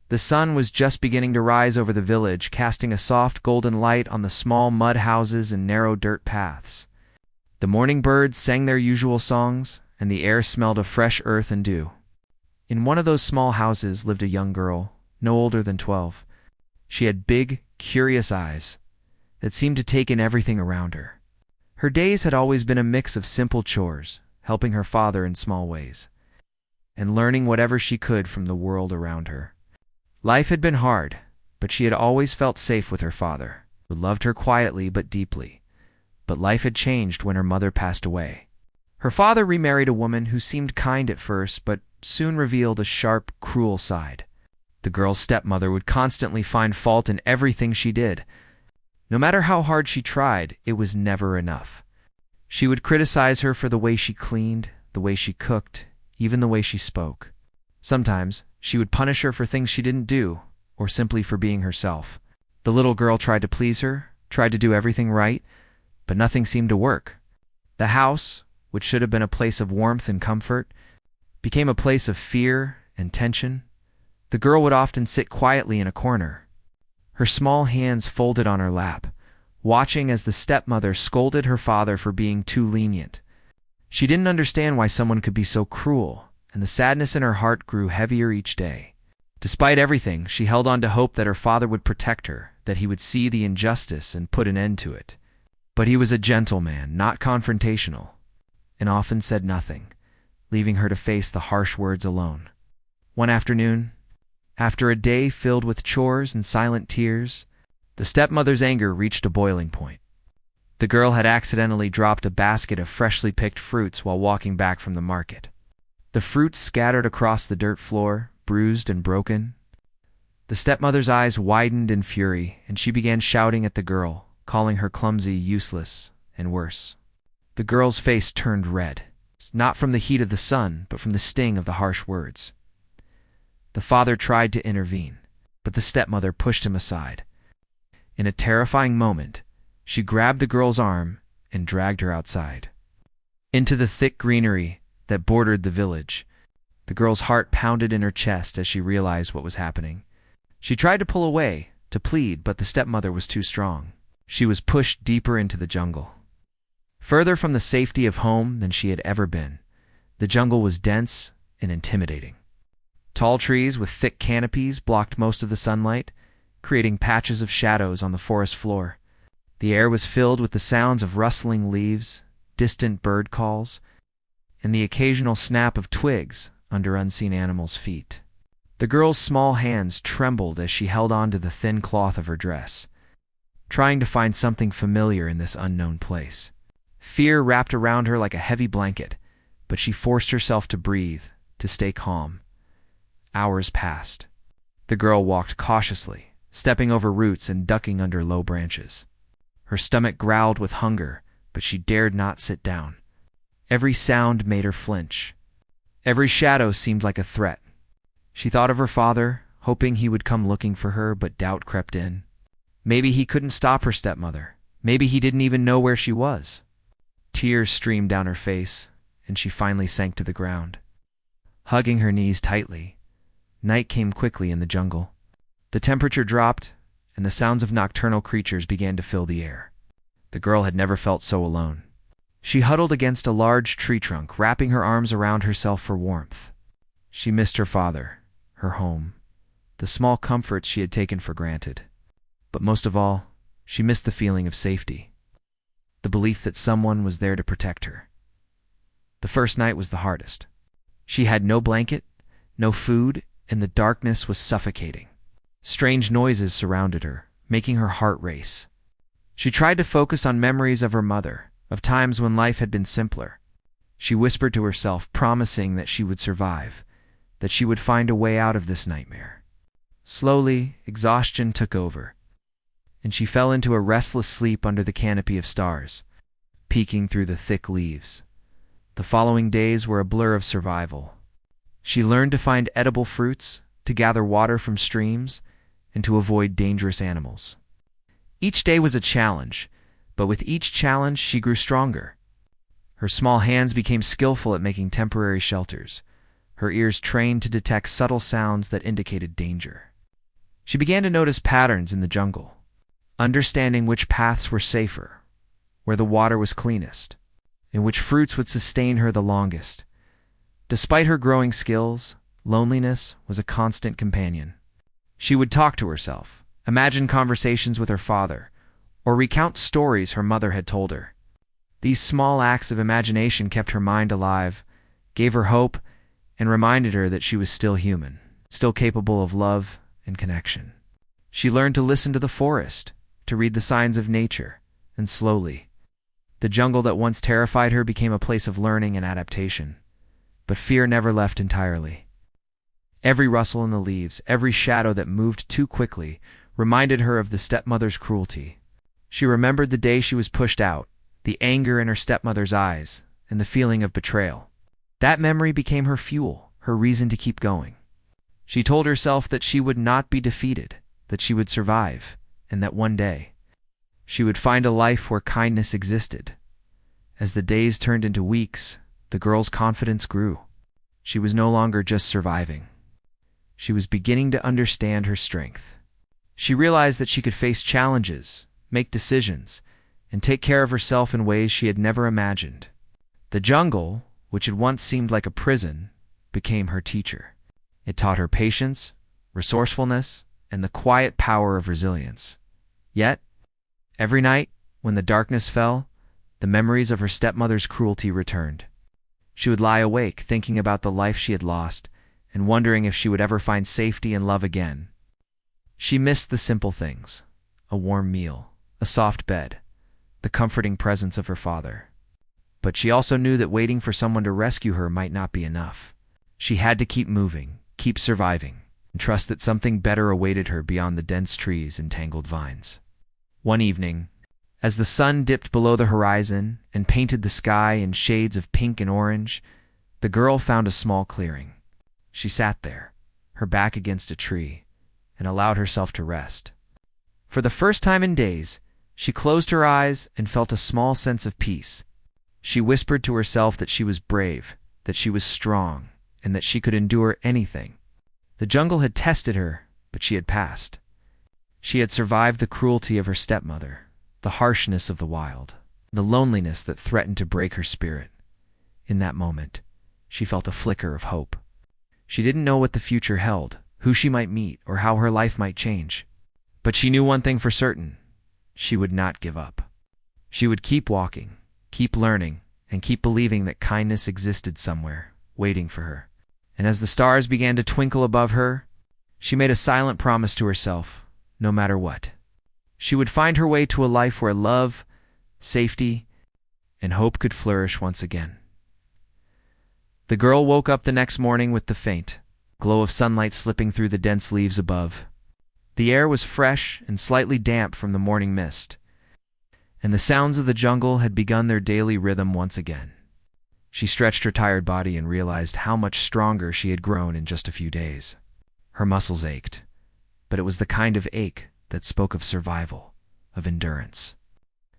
The sun was just beginning to rise over the village, casting a soft golden light on the small mud houses and narrow dirt paths. The morning birds sang their usual songs, and the air smelled of fresh earth and dew. In one of those small houses lived a young girl, no older than 12. She had big, curious eyes that seemed to take in everything around her. Her days had always been a mix of simple chores, helping her father in small ways, and learning whatever she could from the world around her. Life had been hard, but she had always felt safe with her father, who loved her quietly but deeply. But life had changed when her mother passed away. Her father remarried a woman who seemed kind at first, but soon revealed a sharp, cruel side. The girl's stepmother would constantly find fault in everything she did. No matter how hard she tried, it was never enough. She would criticize her for the way she cleaned, the way she cooked, even the way she spoke. Sometimes, she would punish her for things she didn't do, or simply for being herself. The little girl tried to please her, tried to do everything right, but nothing seemed to work. The house, which should have been a place of warmth and comfort, became a place of fear and tension. The girl would often sit quietly in a corner, her small hands folded on her lap, watching as the stepmother scolded her father for being too lenient. She didn't understand why someone could be so cruel, and the sadness in her heart grew heavier each day. Despite everything, she held on to hope that her father would protect her, that he would see the injustice and put an end to it. But he was a gentle man, not confrontational, and often said nothing, leaving her to face the harsh words alone. One afternoon, after a day filled with chores and silent tears, the stepmother's anger reached a boiling point. The girl had accidentally dropped a basket of freshly picked fruits while walking back from the market. The fruits scattered across the dirt floor, bruised and broken. The stepmother's eyes widened in fury, and she began shouting at the girl, calling her clumsy, useless, and worse. The girl's face turned red, not from the heat of the sun, but from the sting of the harsh words. The father tried to intervene, but the stepmother pushed him aside. In a terrifying moment, she grabbed the girl's arm and dragged her outside, into the thick greenery that bordered the village. The girl's heart pounded in her chest as she realized what was happening. She tried to pull away, to plead, but the stepmother was too strong. She was pushed deeper into the jungle, further from the safety of home than she had ever been. The jungle was dense and intimidating. Tall trees with thick canopies blocked most of the sunlight, creating patches of shadows on the forest floor. The air was filled with the sounds of rustling leaves, distant bird calls, and the occasional snap of twigs under unseen animals' feet. The girl's small hands trembled as she held on to the thin cloth of her dress, trying to find something familiar in this unknown place. Fear wrapped around her like a heavy blanket, but she forced herself to breathe, to stay calm. Hours passed. The girl walked cautiously, stepping over roots and ducking under low branches. Her stomach growled with hunger, but she dared not sit down. Every sound made her flinch. Every shadow seemed like a threat. She thought of her father, hoping he would come looking for her, but doubt crept in. Maybe he couldn't stop her stepmother. Maybe he didn't even know where she was. Tears streamed down her face, and she finally sank to the ground, hugging her knees tightly. Night came quickly in the jungle. The temperature dropped, and the sounds of nocturnal creatures began to fill the air. The girl had never felt so alone. She huddled against a large tree trunk, wrapping her arms around herself for warmth. She missed her father, her home, the small comforts she had taken for granted. But most of all, she missed the feeling of safety, the belief that someone was there to protect her. The first night was the hardest. She had no blanket, no food, and the darkness was suffocating. Strange noises surrounded her, making her heart race. She tried to focus on memories of her mother, of times when life had been simpler. She whispered to herself, promising that she would survive, that she would find a way out of this nightmare. Slowly, exhaustion took over, and she fell into a restless sleep under the canopy of stars, peeking through the thick leaves. The following days were a blur of survival. She learned to find edible fruits, to gather water from streams, and to avoid dangerous animals. Each day was a challenge, but with each challenge she grew stronger. Her small hands became skillful at making temporary shelters, her ears trained to detect subtle sounds that indicated danger. She began to notice patterns in the jungle, understanding which paths were safer, where the water was cleanest, and which fruits would sustain her the longest. Despite her growing skills, loneliness was a constant companion. She would talk to herself, imagine conversations with her father, or recount stories her mother had told her. These small acts of imagination kept her mind alive, gave her hope, and reminded her that she was still human, still capable of love and connection. She learned to listen to the forest, to read the signs of nature, and slowly, the jungle that once terrified her became a place of learning and adaptation. But fear never left entirely. Every rustle in the leaves, every shadow that moved too quickly, reminded her of the stepmother's cruelty. She remembered the day she was pushed out, the anger in her stepmother's eyes, and the feeling of betrayal. That memory became her fuel, her reason to keep going. She told herself that she would not be defeated, that she would survive, and that one day, she would find a life where kindness existed. As the days turned into weeks, the girl's confidence grew. She was no longer just surviving. She was beginning to understand her strength. She realized that she could face challenges, make decisions, and take care of herself in ways she had never imagined. The jungle, which had once seemed like a prison, became her teacher. It taught her patience, resourcefulness, and the quiet power of resilience. Yet, every night, when the darkness fell, the memories of her stepmother's cruelty returned. She would lie awake thinking about the life she had lost and wondering if she would ever find safety and love again. She missed the simple things: a warm meal, a soft bed, the comforting presence of her father. But she also knew that waiting for someone to rescue her might not be enough. She had to keep moving, keep surviving, and trust that something better awaited her beyond the dense trees and tangled vines. One evening, as the sun dipped below the horizon and painted the sky in shades of pink and orange, the girl found a small clearing. She sat there, her back against a tree, and allowed herself to rest. For the first time in days, she closed her eyes and felt a small sense of peace. She whispered to herself that she was brave, that she was strong, and that she could endure anything. The jungle had tested her, but she had passed. She had survived the cruelty of her stepmother, the harshness of the wild, the loneliness that threatened to break her spirit. In that moment, she felt a flicker of hope. She didn't know what the future held, who she might meet, or how her life might change. But she knew one thing for certain: she would not give up. She would keep walking, keep learning, and keep believing that kindness existed somewhere, waiting for her. And as the stars began to twinkle above her, she made a silent promise to herself: no matter what, she would find her way to a life where love, safety, and hope could flourish once again. The girl woke up the next morning with the faint glow of sunlight slipping through the dense leaves above. The air was fresh and slightly damp from the morning mist, and the sounds of the jungle had begun their daily rhythm once again. She stretched her tired body and realized how much stronger she had grown in just a few days. Her muscles ached, but it was the kind of ache that spoke of survival, of endurance.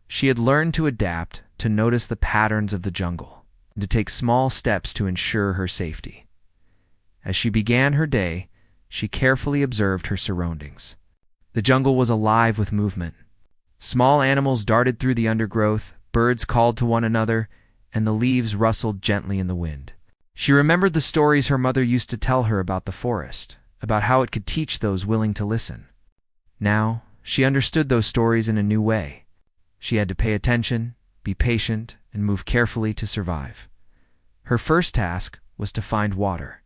She had learned to adapt, to notice the patterns of the jungle, and to take small steps to ensure her safety. As she began her day, she carefully observed her surroundings. The jungle was alive with movement. Small animals darted through the undergrowth, birds called to one another, and the leaves rustled gently in the wind. She remembered the stories her mother used to tell her about the forest, about how it could teach those willing to listen. Now, she understood those stories in a new way. She had to pay attention, be patient, and move carefully to survive. Her first task was to find water.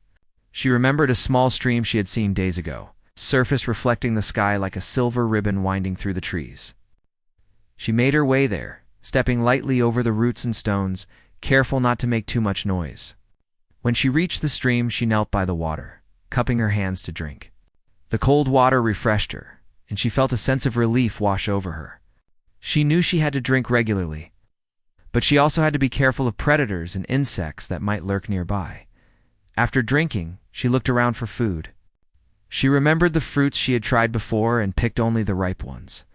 She remembered a small stream she had seen days ago, surface reflecting the sky like a silver ribbon winding through the trees. She made her way there, stepping lightly over the roots and stones, careful not to make too much noise. When she reached the stream, she knelt by the water, cupping her hands to drink. The cold water refreshed her, and she felt a sense of relief wash over her. She knew she had to drink regularly, but she also had to be careful of predators and insects that might lurk nearby. After drinking, she looked around for food. She remembered the fruits she had tried before and picked only the ripe ones,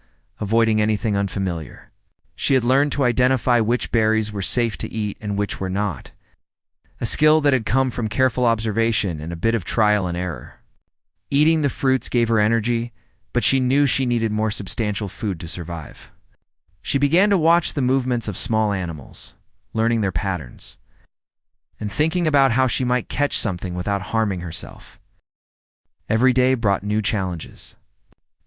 avoiding anything unfamiliar. She had learned to identify which berries were safe to eat and which were not, a skill that had come from careful observation and a bit of trial and error. Eating the fruits gave her energy, but she knew she needed more substantial food to survive. She began to watch the movements of small animals, learning their patterns, and thinking about how she might catch something without harming herself. Every day brought new challenges.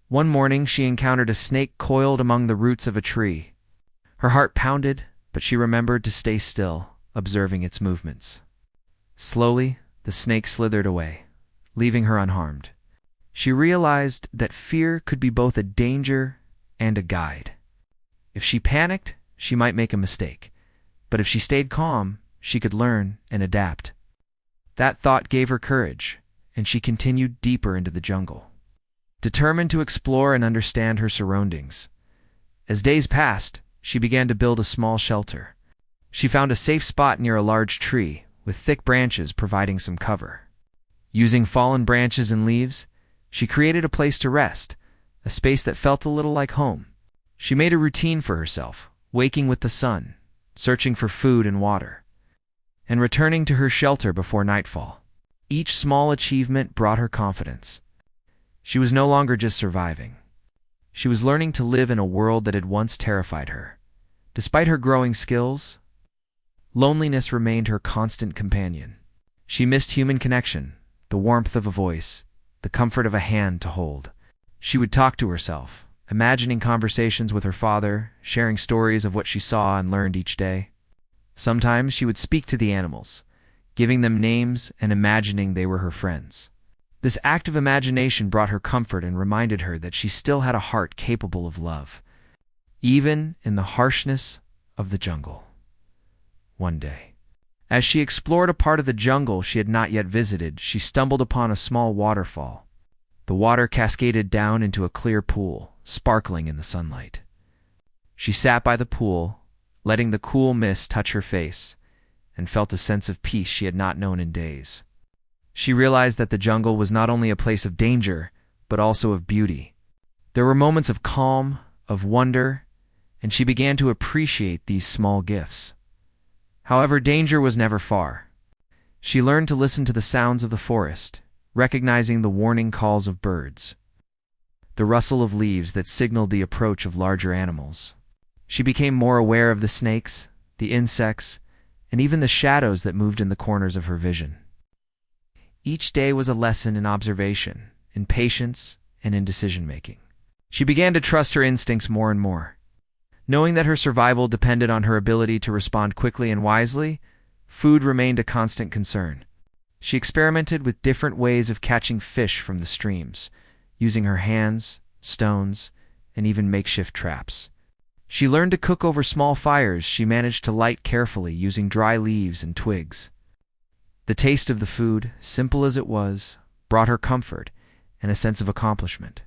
One morning, she encountered a snake coiled among the roots of a tree. Her heart pounded, but she remembered to stay still, observing its movements. Slowly, the snake slithered away, leaving her unharmed. She realized that fear could be both a danger and a guide. If she panicked, she might make a mistake, but if she stayed calm, she could learn and adapt. That thought gave her courage, and she continued deeper into the jungle, determined to explore and understand her surroundings. As days passed, she began to build a small shelter. She found a safe spot near a large tree, with thick branches providing some cover. Using fallen branches and leaves, she created a place to rest, a space that felt a little like home. She made a routine for herself, waking with the sun, searching for food and water, and returning to her shelter before nightfall. Each small achievement brought her confidence. She was no longer just surviving. She was learning to live in a world that had once terrified her. Despite her growing skills, loneliness remained her constant companion. She missed human connection, the warmth of a voice, the comfort of a hand to hold. She would talk to herself, imagining conversations with her father, sharing stories of what she saw and learned each day. Sometimes she would speak to the animals, giving them names and imagining they were her friends. This act of imagination brought her comfort and reminded her that she still had a heart capable of love, even in the harshness of the jungle. One day, as she explored a part of the jungle she had not yet visited, she stumbled upon a small waterfall. The water cascaded down into a clear pool, sparkling in the sunlight. She sat by the pool, letting the cool mist touch her face, and felt a sense of peace she had not known in days. She realized that the jungle was not only a place of danger, but also of beauty. There were moments of calm, of wonder, and she began to appreciate these small gifts. However, danger was never far. She learned to listen to the sounds of the forest, recognizing the warning calls of birds, the rustle of leaves that signaled the approach of larger animals. She became more aware of the snakes, the insects, and even the shadows that moved in the corners of her vision. Each day was a lesson in observation, in patience, and in decision-making. She began to trust her instincts more and more. Knowing that her survival depended on her ability to respond quickly and wisely, food remained a constant concern. She experimented with different ways of catching fish from the streams, using her hands, stones, and even makeshift traps. She learned to cook over small fires she managed to light carefully using dry leaves and twigs. The taste of the food, simple as it was, brought her comfort and a sense of accomplishment.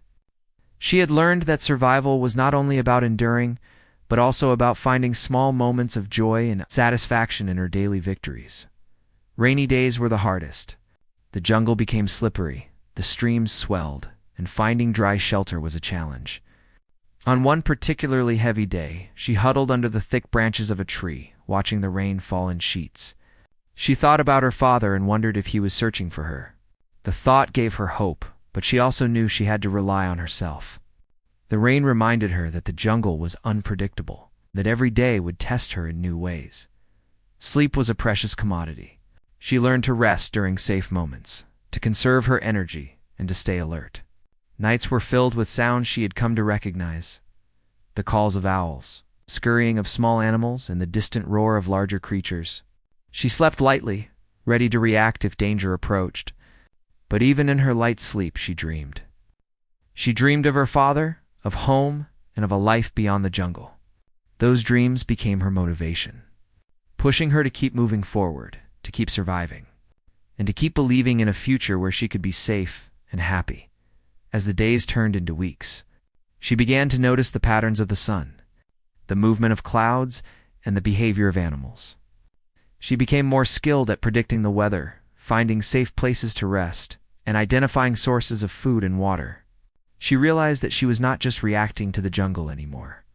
She had learned that survival was not only about enduring, but also about finding small moments of joy and satisfaction in her daily victories. Rainy days were the hardest. The jungle became slippery, the streams swelled, and finding dry shelter was a challenge. On one particularly heavy day, she huddled under the thick branches of a tree, watching the rain fall in sheets. She thought about her father and wondered if he was searching for her. The thought gave her hope, but she also knew she had to rely on herself. The rain reminded her that the jungle was unpredictable, that every day would test her in new ways. Sleep was a precious commodity. She learned to rest during safe moments, to conserve her energy, and to stay alert. Nights were filled with sounds she had come to recognize: the calls of owls, scurrying of small animals, and the distant roar of larger creatures. She slept lightly, ready to react if danger approached. But even in her light sleep, she dreamed. She dreamed of her father, of home, and of a life beyond the jungle. Those dreams became her motivation, pushing her to keep moving forward, to keep surviving, and to keep believing in a future where she could be safe and happy. As the days turned into weeks, she began to notice the patterns of the sun, the movement of clouds, and the behavior of animals. She became more skilled at predicting the weather, finding safe places to rest, and identifying sources of food and water. She realized that she was not just reacting to the jungle anymore.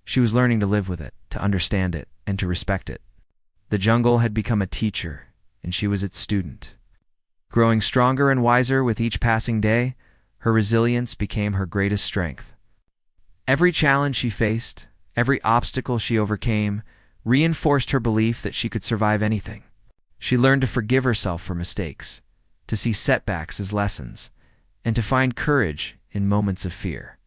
She was learning to live with it, to understand it, and to respect it. The jungle had become a teacher, and she was its student. Growing stronger and wiser with each passing day, her resilience became her greatest strength. Every challenge she faced, every obstacle she overcame, reinforced her belief that she could survive anything. She learned to forgive herself for mistakes, to see setbacks as lessons, and to find courage in moments of fear.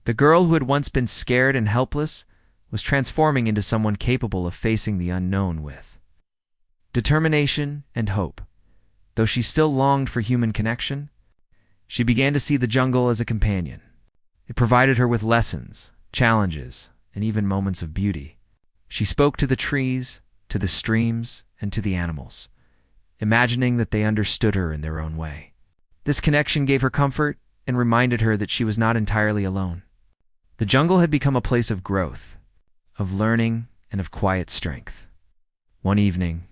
The girl who had once been scared and helpless was transforming into someone capable of facing the unknown with determination and hope. Though she still longed for human connection, she began to see the jungle as a companion. It provided her with lessons, challenges, and even moments of beauty. She spoke to the trees, to the streams, and to the animals, imagining that they understood her in their own way. This connection gave her comfort and reminded her that she was not entirely alone. The jungle had become a place of growth, of learning, and of quiet strength. One evening,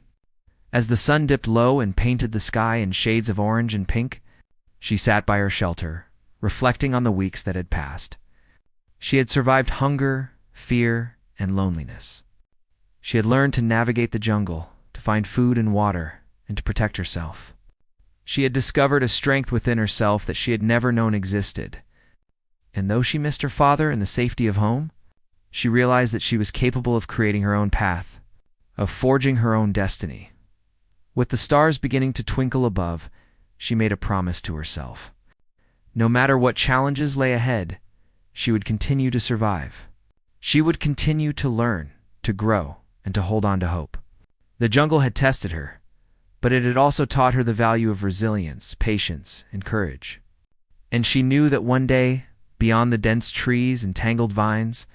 as the sun dipped low and painted the sky in shades of orange and pink, she sat by her shelter, reflecting on the weeks that had passed. She had survived hunger, fear, and loneliness. She had learned to navigate the jungle, to find food and water, and to protect herself. She had discovered a strength within herself that she had never known existed. And though she missed her father and the safety of home, she realized that she was capable of creating her own path, of forging her own destiny. With the stars beginning to twinkle above, she made a promise to herself. No matter what challenges lay ahead, she would continue to survive. She would continue to learn, to grow, and to hold on to hope. The jungle had tested her, but it had also taught her the value of resilience, patience, and courage. And she knew that one day, beyond the dense trees and tangled vines,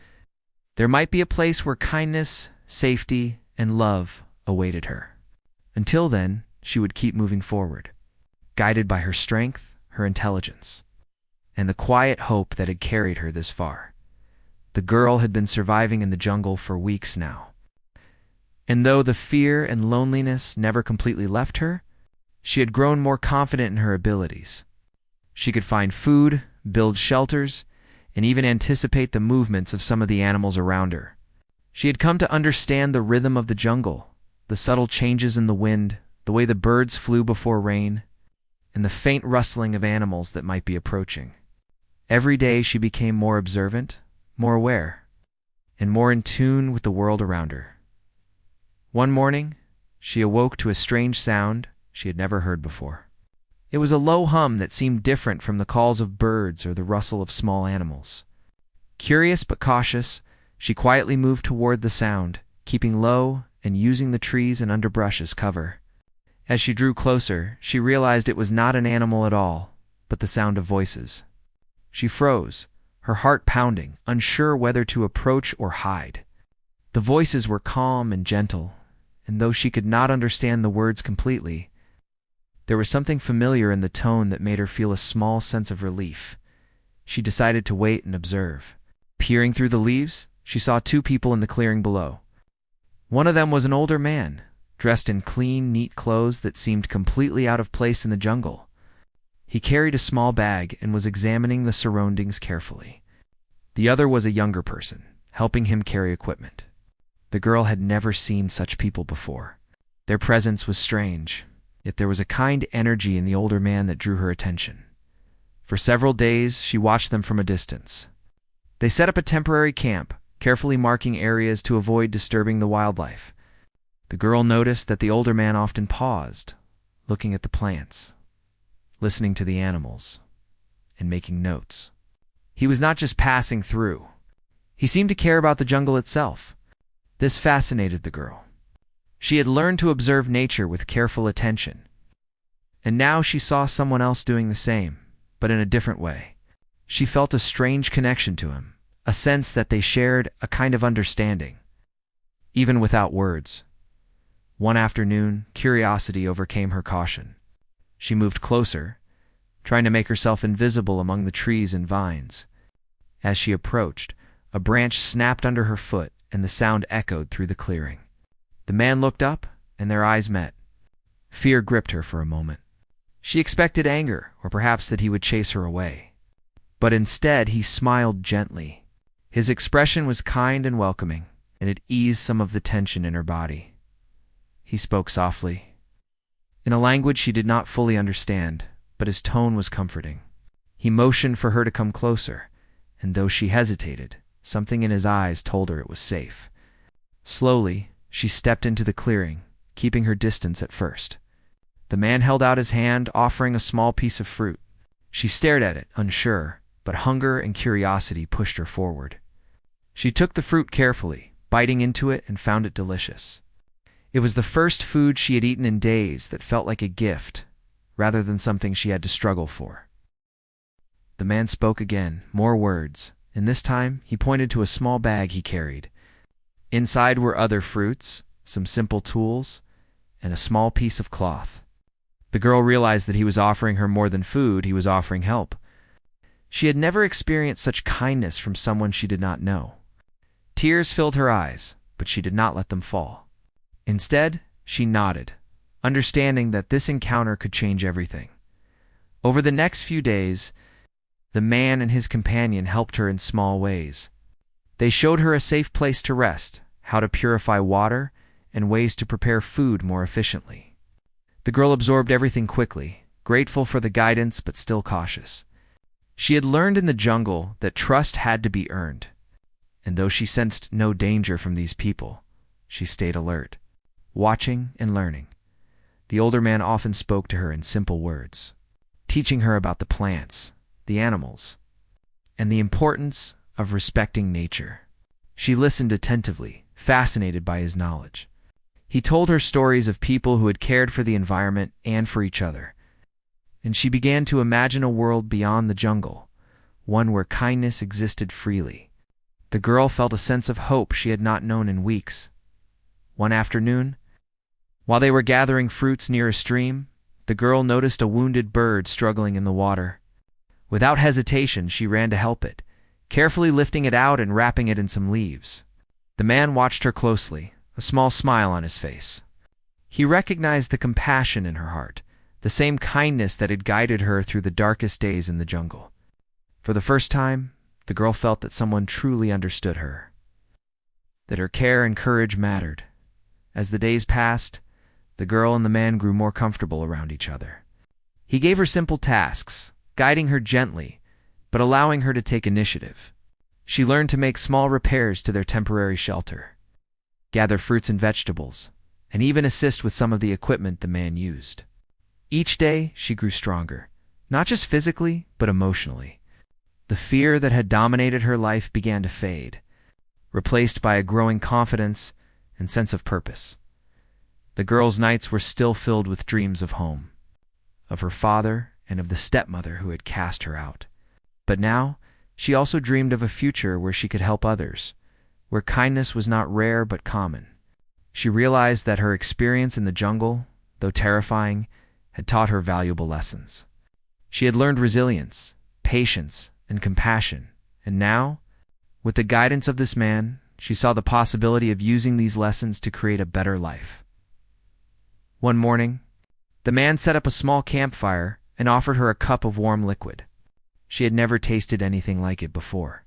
there might be a place where kindness, safety, and love awaited her. Until then, she would keep moving forward, guided by her strength, her intelligence, and the quiet hope that had carried her this far. The girl had been surviving in the jungle for weeks now. And though the fear and loneliness never completely left her, she had grown more confident in her abilities. She could find food, build shelters, and even anticipate the movements of some of the animals around her. She had come to understand the rhythm of the jungle, the subtle changes in the wind, the way the birds flew before rain, and the faint rustling of animals that might be approaching. Every day she became more observant, more aware, and more in tune with the world around her. One morning, she awoke to a strange sound she had never heard before. It was a low hum that seemed different from the calls of birds or the rustle of small animals. Curious but cautious, she quietly moved toward the sound, keeping low and using the trees and underbrush as cover. As she drew closer, she realized it was not an animal at all, but the sound of voices. She froze, her heart pounding, unsure whether to approach or hide. The voices were calm and gentle, and though she could not understand the words completely, there was something familiar in the tone that made her feel a small sense of relief. She decided to wait and observe. Peering through the leaves, she saw two people in the clearing below. One of them was an older man, dressed in clean, neat clothes that seemed completely out of place in the jungle. He carried a small bag and was examining the surroundings carefully. The other was a younger person, helping him carry equipment. The girl had never seen such people before. Their presence was strange, yet there was a kind energy in the older man that drew her attention. For several days, she watched them from a distance. They set up a temporary camp, carefully marking areas to avoid disturbing the wildlife. The girl noticed that the older man often paused, looking at the plants, listening to the animals, and making notes. He was not just passing through. He seemed to care about the jungle itself. This fascinated the girl. She had learned to observe nature with careful attention, and now she saw someone else doing the same, but in a different way. She felt a strange connection to him, a sense that they shared a kind of understanding, even without words. One afternoon, curiosity overcame her caution. She moved closer, trying to make herself invisible among the trees and vines. As she approached, a branch snapped under her foot, and the sound echoed through the clearing. The man looked up, and their eyes met. Fear gripped her for a moment. She expected anger, or perhaps that he would chase her away. But instead, he smiled gently. His expression was kind and welcoming, and it eased some of the tension in her body. He spoke softly. in a language she did not fully understand, but his tone was comforting. He motioned for her to come closer, and though she hesitated, something in his eyes told her it was safe. Slowly, she stepped into the clearing, keeping her distance at first. The man held out his hand, offering a small piece of fruit. She stared at it, unsure, but hunger and curiosity pushed her forward. She took the fruit carefully, biting into it, and found it delicious. It was the first food she had eaten in days that felt like a gift, rather than something she had to struggle for. The man spoke again, more words, and this time he pointed to a small bag he carried. Inside were other fruits, some simple tools, and a small piece of cloth. The girl realized that he was offering her more than food, he was offering help. She had never experienced such kindness from someone she did not know. Tears filled her eyes, but she did not let them fall. Instead, she nodded, understanding that this encounter could change everything. Over the next few days, the man and his companion helped her in small ways. They showed her a safe place to rest, how to purify water, and ways to prepare food more efficiently. The girl absorbed everything quickly, grateful for the guidance but still cautious. She had learned in the jungle that trust had to be earned, and though she sensed no danger from these people, she stayed alert, watching and learning. The older man often spoke to her in simple words, teaching her about the plants, the animals, and the importance of respecting nature. She listened attentively, fascinated by his knowledge. He told her stories of people who had cared for the environment and for each other, and she began to imagine a world beyond the jungle, one where kindness existed freely. The girl felt a sense of hope she had not known in weeks. One afternoon, while they were gathering fruits near a stream, the girl noticed a wounded bird struggling in the water. Without hesitation, she ran to help it, carefully lifting it out and wrapping it in some leaves. The man watched her closely, a small smile on his face. He recognized the compassion in her heart, the same kindness that had guided her through the darkest days in the jungle. For the first time, the girl felt that someone truly understood her, that her care and courage mattered. As the days passed, the girl and the man grew more comfortable around each other. He gave her simple tasks, guiding her gently, but allowing her to take initiative. She learned to make small repairs to their temporary shelter, gather fruits and vegetables, and even assist with some of the equipment the man used. Each day, she grew stronger, not just physically, but emotionally. The fear that had dominated her life began to fade, replaced by a growing confidence and sense of purpose. The girl's nights were still filled with dreams of home, of her father, and of the stepmother who had cast her out. But now, she also dreamed of a future where she could help others, where kindness was not rare but common. She realized that her experience in the jungle, though terrifying, had taught her valuable lessons. She had learned resilience, patience, and compassion, and now, with the guidance of this man, she saw the possibility of using these lessons to create a better life. One morning, the man set up a small campfire and offered her a cup of warm liquid. She had never tasted anything like it before.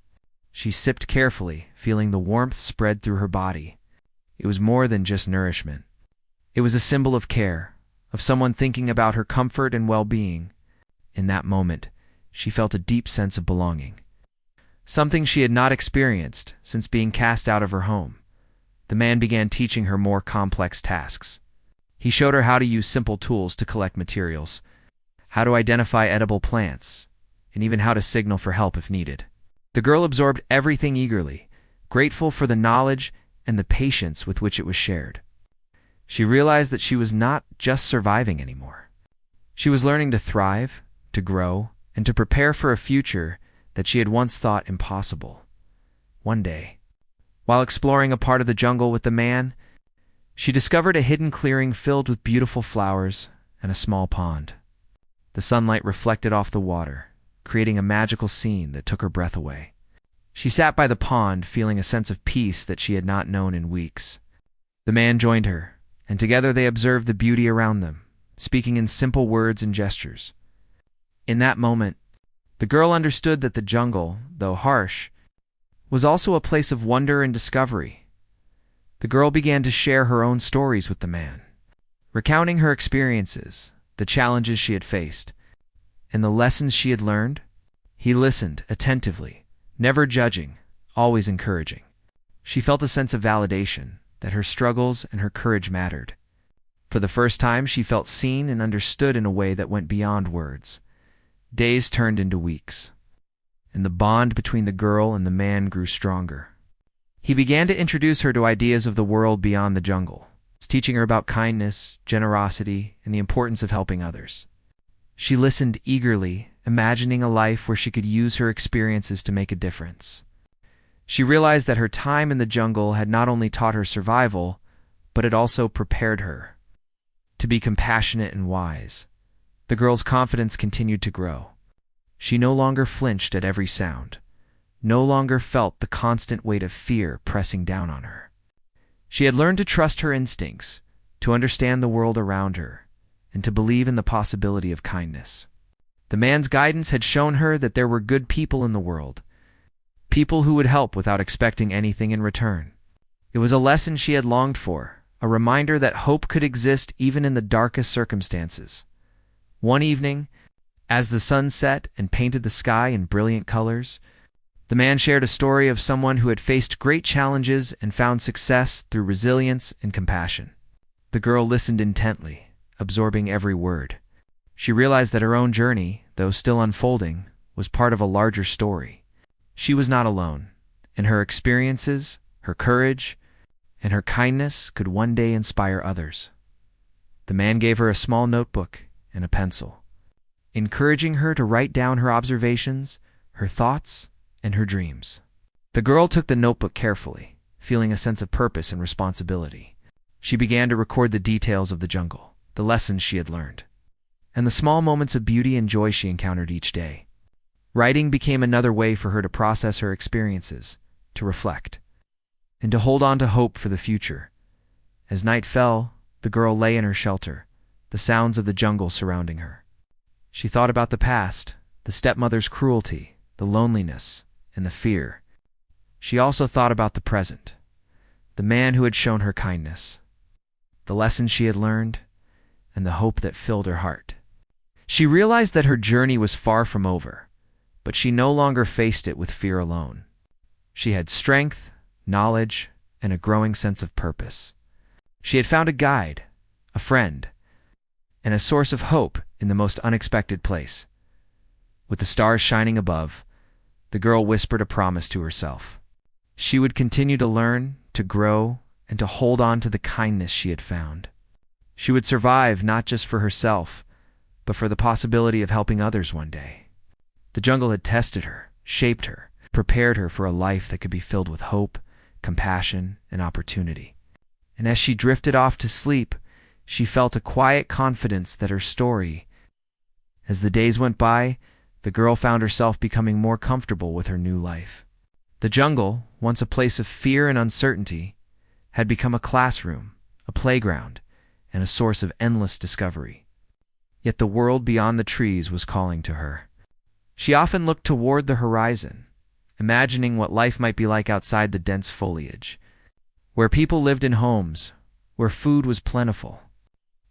She sipped carefully, feeling the warmth spread through her body. It was more than just nourishment. It was a symbol of care, of someone thinking about her comfort and well-being. In that moment, she felt a deep sense of belonging, something she had not experienced since being cast out of her home. The man began teaching her more complex tasks. He showed her how to use simple tools to collect materials, how to identify edible plants, and even how to signal for help if needed. The girl absorbed everything eagerly, grateful for the knowledge and the patience with which it was shared. She realized that she was not just surviving anymore. She was learning to thrive, to grow, and to prepare for a future that she had once thought impossible. One day, while exploring a part of the jungle with the man, she discovered a hidden clearing filled with beautiful flowers and a small pond. The sunlight reflected off the water, creating a magical scene that took her breath away. She sat by the pond, feeling a sense of peace that she had not known in weeks. The man joined her, and together they observed the beauty around them, speaking in simple words and gestures. In that moment, the girl understood that the jungle, though harsh, was also a place of wonder and discovery. The girl began to share her own stories with the man, recounting her experiences, the challenges she had faced, and the lessons she had learned. He listened attentively, never judging, always encouraging. She felt a sense of validation, that her struggles and her courage mattered. For the first time, she felt seen and understood in a way that went beyond words. Days turned into weeks, and the bond between the girl and the man grew stronger. He began to introduce her to ideas of the world beyond the jungle, teaching her about kindness, generosity, and the importance of helping others. She listened eagerly, imagining a life where she could use her experiences to make a difference. She realized that her time in the jungle had not only taught her survival, but it also prepared her to be compassionate and wise. The girl's confidence continued to grow. She no longer flinched at every sound, no longer felt the constant weight of fear pressing down on her. She had learned to trust her instincts, to understand the world around her, and to believe in the possibility of kindness. The man's guidance had shown her that there were good people in the world, people who would help without expecting anything in return. It was a lesson she had longed for, a reminder that hope could exist even in the darkest circumstances. One evening, as the sun set and painted the sky in brilliant colors, the man shared a story of someone who had faced great challenges and found success through resilience and compassion. The girl listened intently, absorbing every word. She realized that her own journey, though still unfolding, was part of a larger story. She was not alone, and her experiences, her courage, and her kindness could one day inspire others. The man gave her a small notebook and a pencil, encouraging her to write down her observations, her thoughts, and her dreams. The girl took the notebook carefully, feeling a sense of purpose and responsibility. She began to record the details of the jungle, the lessons she had learned, and the small moments of beauty and joy she encountered each day. Writing became another way for her to process her experiences, to reflect, and to hold on to hope for the future. As night fell, the girl lay in her shelter, the sounds of the jungle surrounding her. She thought about the past, the stepmother's cruelty, the loneliness, and the fear. She also thought about the present, the man who had shown her kindness, the lessons she had learned, and the hope that filled her heart. She realized that her journey was far from over, but she no longer faced it with fear alone. She had strength, knowledge, and a growing sense of purpose. She had found a guide, a friend, and a source of hope in the most unexpected place. With the stars shining above, the girl whispered a promise to herself. She would continue to learn, to grow, and to hold on to the kindness she had found. She would survive not just for herself, but for the possibility of helping others one day. The jungle had tested her, shaped her, prepared her for a life that could be filled with hope, compassion, and opportunity. And as she drifted off to sleep, she felt a quiet confidence that her story. As the days went by, the girl found herself becoming more comfortable with her new life. The jungle, once a place of fear and uncertainty, had become a classroom, a playground, and a source of endless discovery. Yet the world beyond the trees was calling to her. She often looked toward the horizon, imagining what life might be like outside the dense foliage, where people lived in homes, where food was plentiful,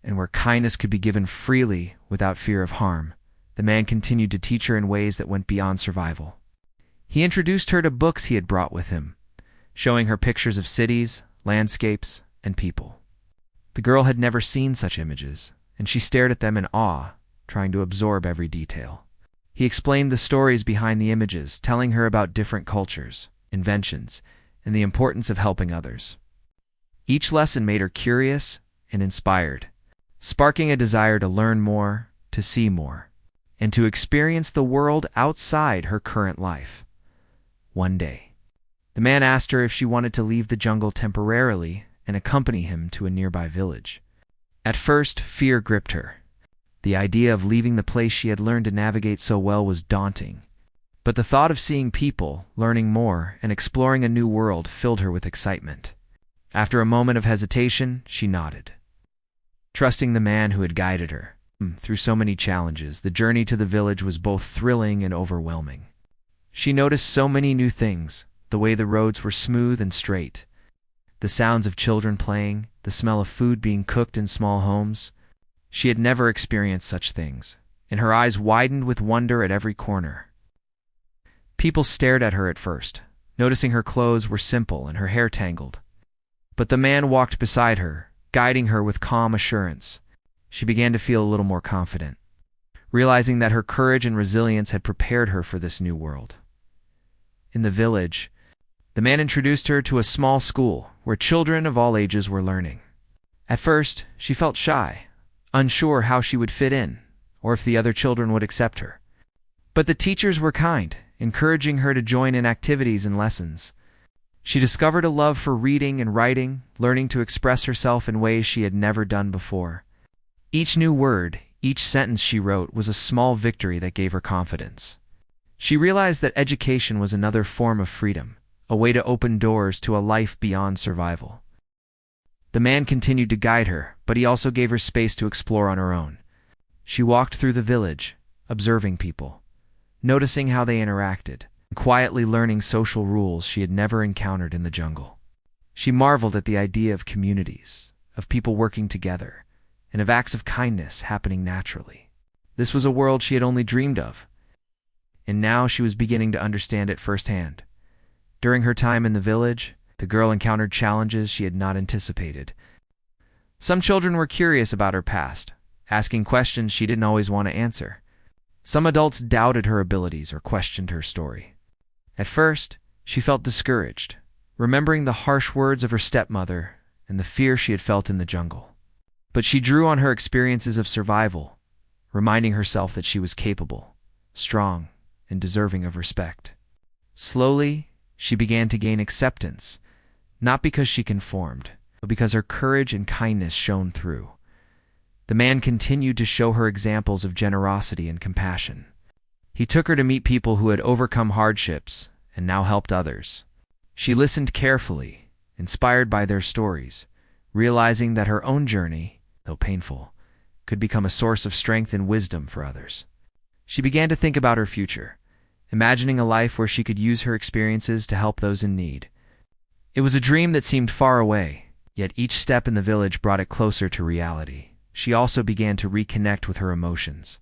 and where kindness could be given freely without fear of harm. The man continued to teach her in ways that went beyond survival. He introduced her to books he had brought with him, showing her pictures of cities, landscapes, and people. The girl had never seen such images, and she stared at them in awe, trying to absorb every detail. He explained the stories behind the images, telling her about different cultures, inventions, and the importance of helping others. Each lesson made her curious and inspired, sparking a desire to learn more, to see more, and to experience the world outside her current life. One day, the man asked her if she wanted to leave the jungle temporarily and accompany him to a nearby village. At first, fear gripped her. The idea of leaving the place she had learned to navigate so well was daunting. But the thought of seeing people, learning more, and exploring a new world filled her with excitement. After a moment of hesitation, she nodded, trusting the man who had guided her. Through so many challenges, the journey to the village was both thrilling and overwhelming. She noticed so many new things, the way the roads were smooth and straight, The sounds of children playing, the smell of food being cooked in small homes. She had never experienced such things, and her eyes widened with wonder at every corner. People stared at her at first, noticing her clothes were simple and her hair tangled. But the man walked beside her, guiding her with calm assurance. She began to feel a little more confident, realizing that her courage and resilience had prepared her for this new world. In the village, the man introduced her to a small school where children of all ages were learning. At first, she felt shy, unsure how she would fit in, or if the other children would accept her. But the teachers were kind, encouraging her to join in activities and lessons. She discovered a love for reading and writing, learning to express herself in ways she had never done before. Each new word, each sentence she wrote was a small victory that gave her confidence. She realized that education was another form of freedom, a way to open doors to a life beyond survival. The man continued to guide her, but he also gave her space to explore on her own. She walked through the village, observing people, noticing how they interacted, and quietly learning social rules she had never encountered in the jungle. She marveled at the idea of communities, of people working together, and of acts of kindness happening naturally. This was a world she had only dreamed of, and now she was beginning to understand it firsthand. During her time in the village, the girl encountered challenges she had not anticipated. Some children were curious about her past, asking questions she didn't always want to answer. Some adults doubted her abilities or questioned her story. At first, she felt discouraged, remembering the harsh words of her stepmother and the fear she had felt in the jungle. But she drew on her experiences of survival, reminding herself that she was capable, strong, and deserving of respect. Slowly, she began to gain acceptance, not because she conformed, but because her courage and kindness shone through. The man continued to show her examples of generosity and compassion. He took her to meet people who had overcome hardships and now helped others. She listened carefully, inspired by their stories, realizing that her own journey, though painful, could become a source of strength and wisdom for others. She began to think about her future, imagining a life where she could use her experiences to help those in need. It was a dream that seemed far away, yet each step in the village brought it closer to reality. She also began to reconnect with her emotions.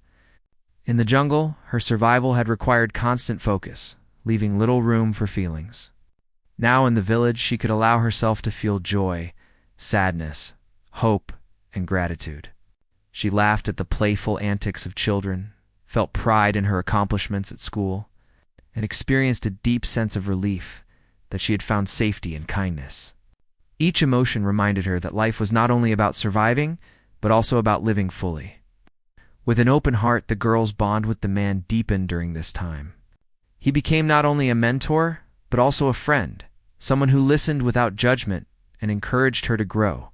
In the jungle, her survival had required constant focus, leaving little room for feelings. Now in the village, she could allow herself to feel joy, sadness, hope, and gratitude. She laughed at the playful antics of children, felt pride in her accomplishments at school, and experienced a deep sense of relief that she had found safety and kindness. Each emotion reminded her that life was not only about surviving, but also about living fully. With an open heart, the girl's bond with the man deepened during this time. He became not only a mentor, but also a friend, someone who listened without judgment and encouraged her to grow.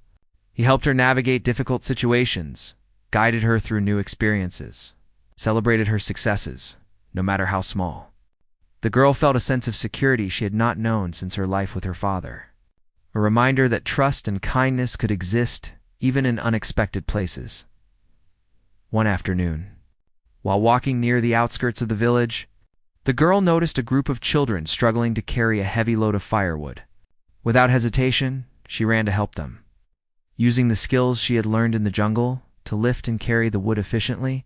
He helped her navigate difficult situations, guided her through new experiences, celebrated her successes, no matter how small. The girl felt a sense of security she had not known since her life with her father, a reminder that trust and kindness could exist even in unexpected places. One afternoon, while walking near the outskirts of the village, the girl noticed a group of children struggling to carry a heavy load of firewood. Without hesitation, she ran to help them. Using the skills she had learned in the jungle to lift and carry the wood efficiently,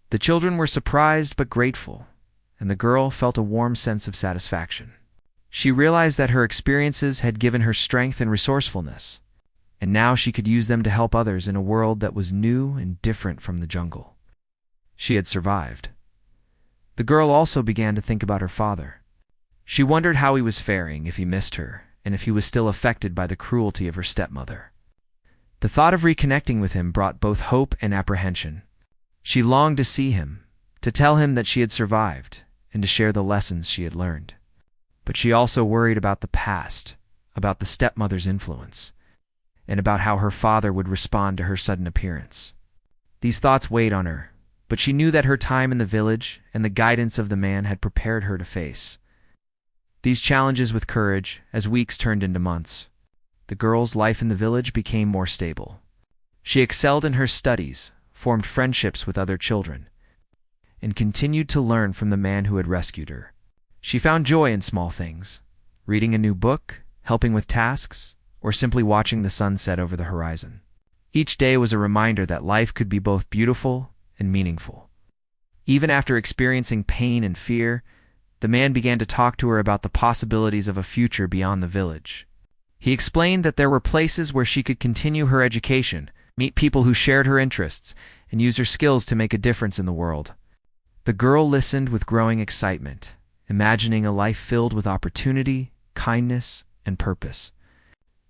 the children were surprised but grateful, and the girl felt a warm sense of satisfaction. She realized that her experiences had given her strength and resourcefulness, and now she could use them to help others in a world that was new and different from the jungle. She had survived. The girl also began to think about her father. She wondered how he was faring, if he missed her, and if he was still affected by the cruelty of her stepmother. The thought of reconnecting with him brought both hope and apprehension. She longed to see him, to tell him that she had survived, and to share the lessons she had learned. But she also worried about the past, about the stepmother's influence, and about how her father would respond to her sudden appearance. These thoughts weighed on her, but she knew that her time in the village and the guidance of the man had prepared her to face these challenges with courage. As weeks turned into months, the girl's life in the village became more stable. She excelled in her studies, formed friendships with other children, and continued to learn from the man who had rescued her. She found joy in small things, reading a new book, helping with tasks, or simply watching the sun set over the horizon. Each day was a reminder that life could be both beautiful and meaningful. Even after experiencing pain and fear, the man began to talk to her about the possibilities of a future beyond the village. He explained that there were places where she could continue her education, meet people who shared her interests, and use her skills to make a difference in the world. The girl listened with growing excitement, imagining a life filled with opportunity, kindness, and purpose.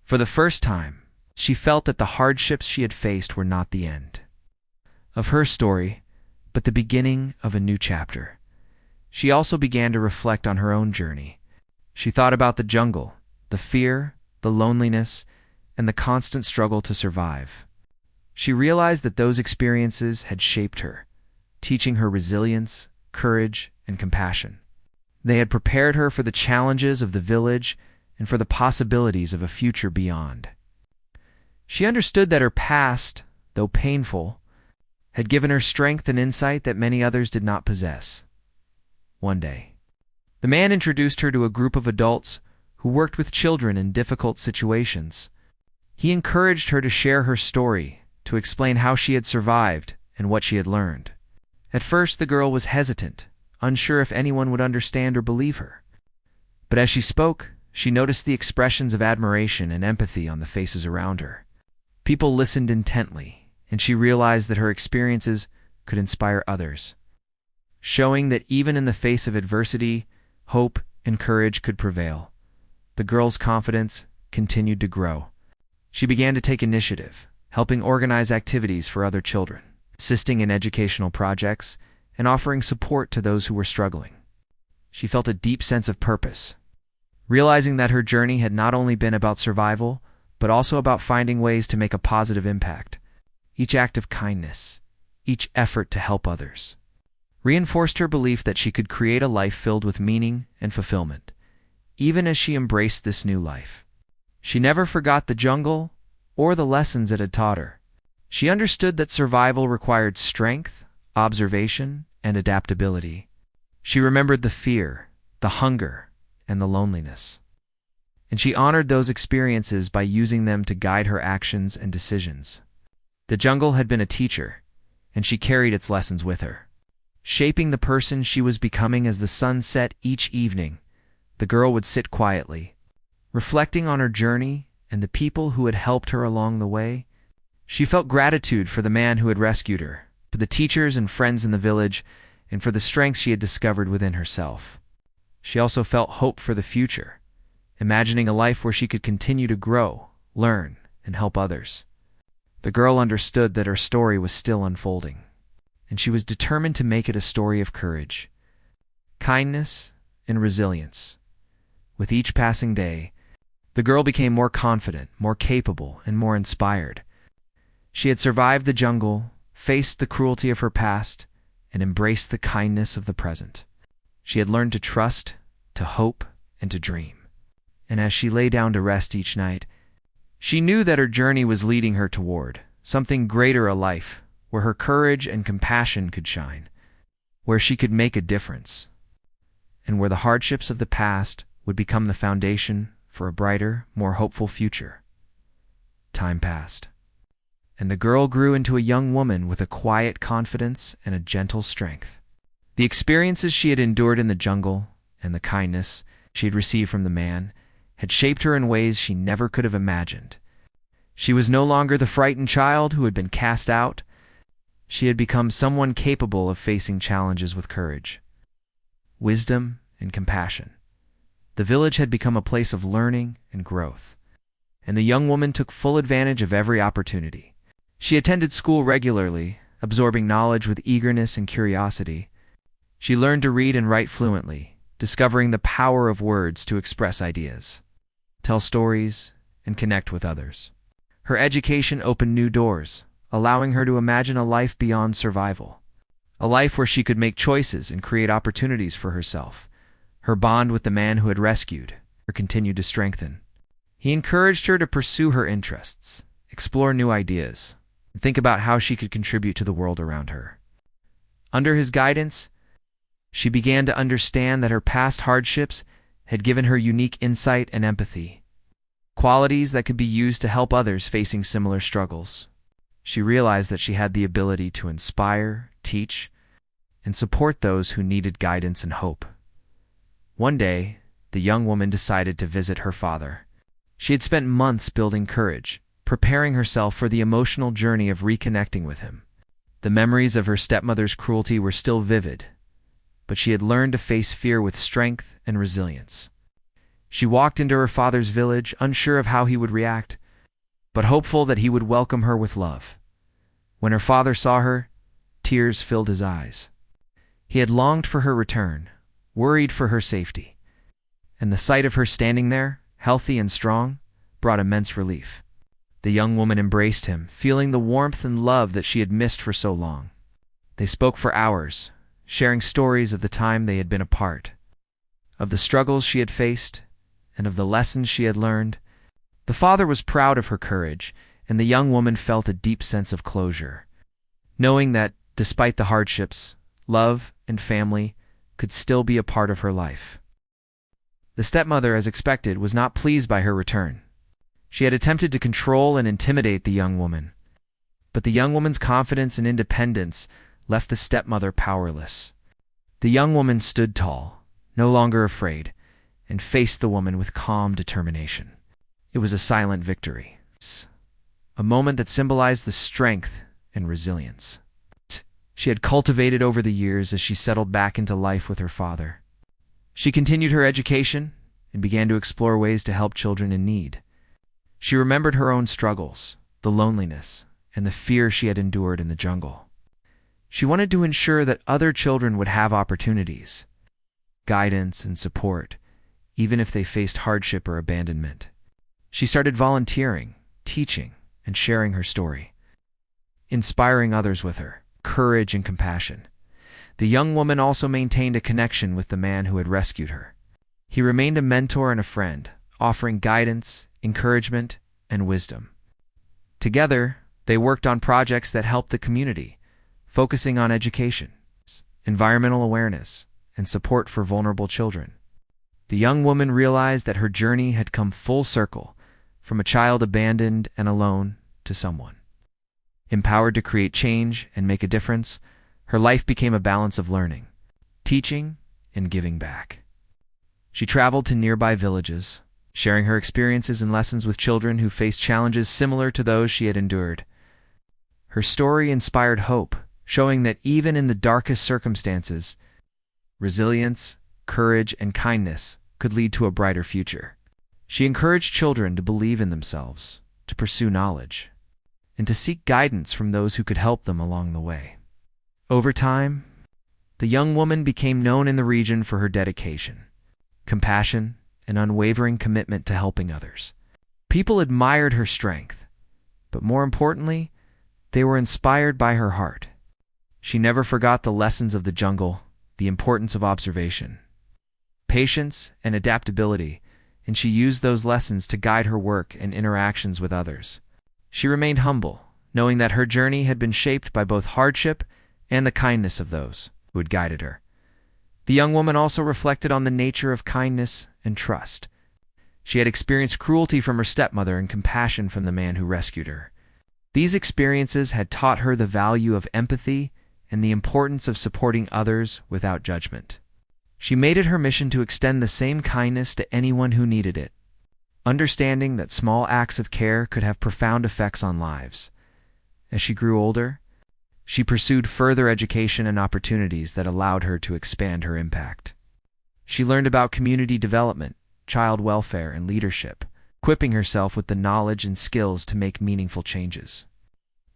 For the first time, she felt that the hardships she had faced were not the end of her story, but the beginning of a new chapter. She also began to reflect on her own journey. She thought about the jungle, the fear, the loneliness, and the constant struggle to survive. She realized that those experiences had shaped her, teaching her resilience, courage, and compassion. They had prepared her for the challenges of the village and for the possibilities of a future beyond. She understood that her past, though painful, had given her strength and insight that many others did not possess. One day, the man introduced her to a group of adults who worked with children in difficult situations. He encouraged her to share her story, to explain how she had survived and what she had learned. At first, the girl was hesitant, unsure if anyone would understand or believe her. But as she spoke, she noticed the expressions of admiration and empathy on the faces around her. People listened intently, and she realized that her experiences could inspire others, showing that even in the face of adversity, hope and courage could prevail. The girl's confidence continued to grow. She began to take initiative, helping organize activities for other children, assisting in educational projects, and offering support to those who were struggling. She felt a deep sense of purpose, realizing that her journey had not only been about survival, but also about finding ways to make a positive impact. Each act of kindness, each effort to help others, reinforced her belief that she could create a life filled with meaning and fulfillment. Even as she embraced this new life, she never forgot the jungle or the lessons it had taught her. She understood that survival required strength, observation, and adaptability. She remembered the fear, the hunger, and the loneliness. And she honored those experiences by using them to guide her actions and decisions. The jungle had been a teacher, and she carried its lessons with her, shaping the person she was becoming. As the sun set each evening, the girl would sit quietly, reflecting on her journey and the people who had helped her along the way. She felt gratitude for the man who had rescued her, for the teachers and friends in the village, and for the strength she had discovered within herself. She also felt hope for the future, imagining a life where she could continue to grow, learn, and help others. The girl understood that her story was still unfolding, and she was determined to make it a story of courage, kindness, and resilience. With each passing day, the girl became more confident, more capable, and more inspired. She had survived the jungle, faced the cruelty of her past, and embraced the kindness of the present. She had learned to trust, to hope, and to dream. And as she lay down to rest each night, she knew that her journey was leading her toward something greater, a life where her courage and compassion could shine, where she could make a difference, and where the hardships of the past would become the foundation for a brighter, more hopeful future. Time passed, and the girl grew into a young woman with a quiet confidence and a gentle strength. The experiences she had endured in the jungle and the kindness she had received from the man had shaped her in ways she never could have imagined. She was no longer the frightened child who had been cast out. She had become someone capable of facing challenges with courage, wisdom, and compassion. The village had become a place of learning and growth, and the young woman took full advantage of every opportunity. She attended school regularly, absorbing knowledge with eagerness and curiosity. She learned to read and write fluently, discovering the power of words to express ideas, tell stories, and connect with others. Her education opened new doors, allowing her to imagine a life beyond survival, a life where she could make choices and create opportunities for herself. Her bond with the man who had rescued her continued to strengthen. He encouraged her to pursue her interests, explore new ideas, and think about how she could contribute to the world around her. Under his guidance, she began to understand that her past hardships had given her unique insight and empathy, qualities that could be used to help others facing similar struggles. She realized that she had the ability to inspire, teach, and support those who needed guidance and hope. One day, the young woman decided to visit her father. She had spent months building courage, preparing herself for the emotional journey of reconnecting with him. The memories of her stepmother's cruelty were still vivid, but she had learned to face fear with strength and resilience. She walked into her father's village, unsure of how he would react, but hopeful that he would welcome her with love. When her father saw her, tears filled his eyes. He had longed for her return, worried for her safety, and the sight of her standing there, healthy and strong, brought immense relief. The young woman embraced him, feeling the warmth and love that she had missed for so long. They spoke for hours, sharing stories of the time they had been apart, of the struggles she had faced, and of the lessons she had learned. The father was proud of her courage, and the young woman felt a deep sense of closure, knowing that, despite the hardships, love and family could still be a part of her life. The stepmother, as expected, was not pleased by her return. She had attempted to control and intimidate the young woman, but the young woman's confidence and independence left the stepmother powerless. The young woman stood tall, no longer afraid, and faced the woman with calm determination. It was a silent victory, a moment that symbolized the strength and resilience she had cultivated over the years as she settled back into life with her father. She continued her education and began to explore ways to help children in need. She remembered her own struggles, the loneliness, and the fear she had endured in the jungle. She wanted to ensure that other children would have opportunities, guidance, and support, even if they faced hardship or abandonment. She started volunteering, teaching, and sharing her story, inspiring others with her courage and compassion. The young woman also maintained a connection with the man who had rescued her. He remained a mentor and a friend, offering guidance, encouragement, and wisdom. Together, they worked on projects that helped the community, focusing on education, environmental awareness, and support for vulnerable children. The young woman realized that her journey had come full circle, from a child abandoned and alone to someone empowered to create change and make a difference. Her life became a balance of learning, teaching, and giving back. She traveled to nearby villages, sharing her experiences and lessons with children who faced challenges similar to those she had endured. Her story inspired hope, showing that even in the darkest circumstances, resilience, courage, and kindness could lead to a brighter future. She encouraged children to believe in themselves, to pursue knowledge, and to seek guidance from those who could help them along the way. Over time, the young woman became known in the region for her dedication, compassion, and unwavering commitment to helping others. People admired her strength, but more importantly, they were inspired by her heart. She never forgot the lessons of the jungle, the importance of observation, patience, and adaptability, and she used those lessons to guide her work and interactions with others. She remained humble, knowing that her journey had been shaped by both hardship and the kindness of those who had guided her. The young woman also reflected on the nature of kindness and trust. She had experienced cruelty from her stepmother and compassion from the man who rescued her. These experiences had taught her the value of empathy and the importance of supporting others without judgment. She made it her mission to extend the same kindness to anyone who needed it, understanding that small acts of care could have profound effects on lives. As she grew older, she pursued further education and opportunities that allowed her to expand her impact. She learned about community development, child welfare, and leadership, equipping herself with the knowledge and skills to make meaningful changes.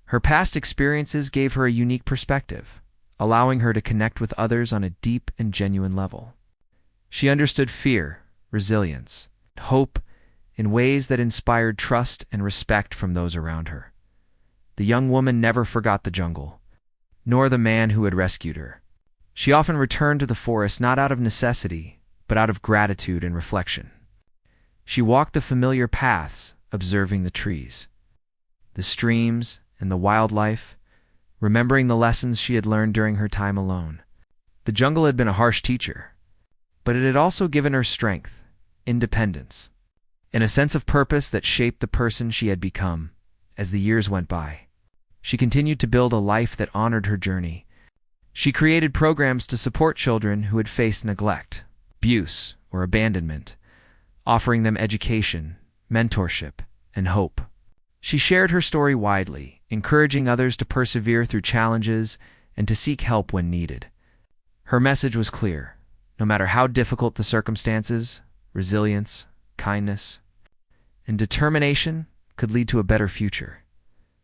Her past experiences gave her a unique perspective, allowing her to connect with others on a deep and genuine level. She understood fear, resilience, and hope in ways that inspired trust and respect from those around her. The young woman never forgot the jungle, nor the man who had rescued her. She often returned to the forest not out of necessity, but out of gratitude and reflection. She walked the familiar paths, observing the trees, the streams, and the wildlife, remembering the lessons she had learned during her time alone. The jungle had been a harsh teacher, but it had also given her strength, independence, and a sense of purpose that shaped the person she had become. As the years went by, she continued to build a life that honored her journey. She created programs to support children who had faced neglect, abuse, or abandonment, offering them education, mentorship, and hope. She shared her story widely, encouraging others to persevere through challenges and to seek help when needed. Her message was clear: no matter how difficult the circumstances, resilience, kindness, and determination could lead to a better future.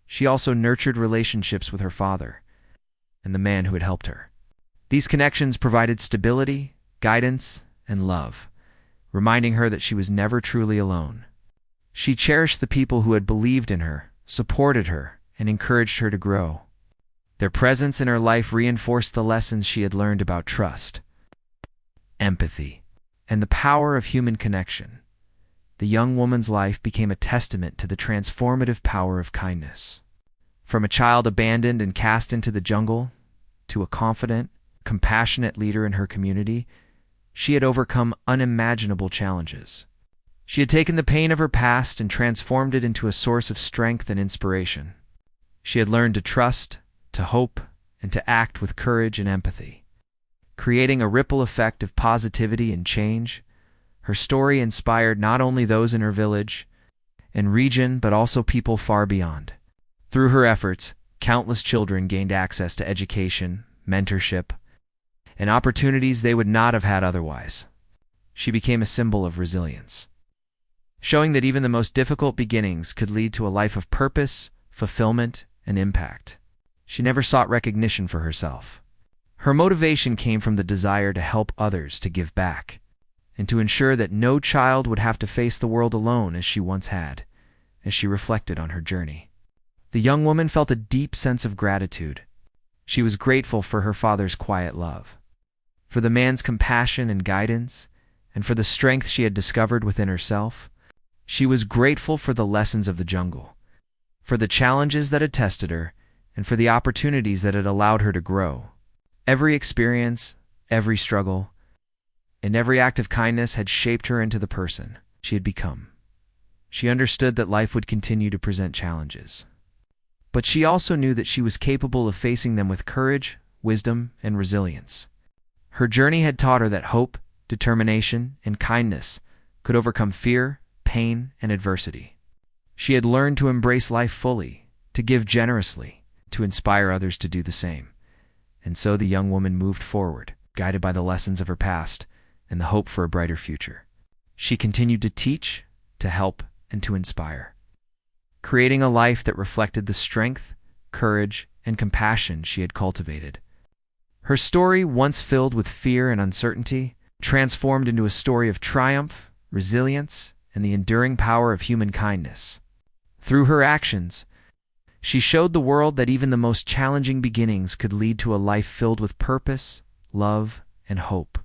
She also nurtured relationships with her father and the man who had helped her. These connections provided stability, guidance, and love, reminding her that she was never truly alone. She cherished the people who had believed in her, supported her, and encouraged her to grow. Their presence in her life reinforced the lessons she had learned about trust, empathy, and the power of human connection. The young woman's life became a testament to the transformative power of kindness. From a child abandoned and cast into the jungle to a confident, compassionate leader in her community, she had overcome unimaginable challenges. She had taken the pain of her past and transformed it into a source of strength and inspiration. She had learned to trust, to hope, and to act with courage and empathy, creating a ripple effect of positivity and change. Her story inspired not only those in her village and region, but also people far beyond. Through her efforts, countless children gained access to education, mentorship, and opportunities they would not have had otherwise. She became a symbol of resilience, showing that even the most difficult beginnings could lead to a life of purpose, fulfillment, and impact. She never sought recognition for herself. Her motivation came from the desire to help others, to give back, and to ensure that no child would have to face the world alone as she once had. As she reflected on her journey, the young woman felt a deep sense of gratitude. She was grateful for her father's quiet love, for the man's compassion and guidance, and for the strength she had discovered within herself. She was grateful for the lessons of the jungle, for the challenges that had tested her, and for the opportunities that had allowed her to grow. Every experience, every struggle, and every act of kindness had shaped her into the person she had become. She understood that life would continue to present challenges, but she also knew that she was capable of facing them with courage, wisdom, and resilience. Her journey had taught her that hope, determination, and kindness could overcome fear, pain, and adversity. She had learned to embrace life fully, to give generously, to inspire others to do the same. And so the young woman moved forward, guided by the lessons of her past and the hope for a brighter future. She continued to teach, to help, and to inspire, creating a life that reflected the strength, courage, and compassion she had cultivated. Her story, once filled with fear and uncertainty, transformed into a story of triumph, resilience, and the enduring power of human kindness. Through her actions, she showed the world that even the most challenging beginnings could lead to a life filled with purpose, love, and hope.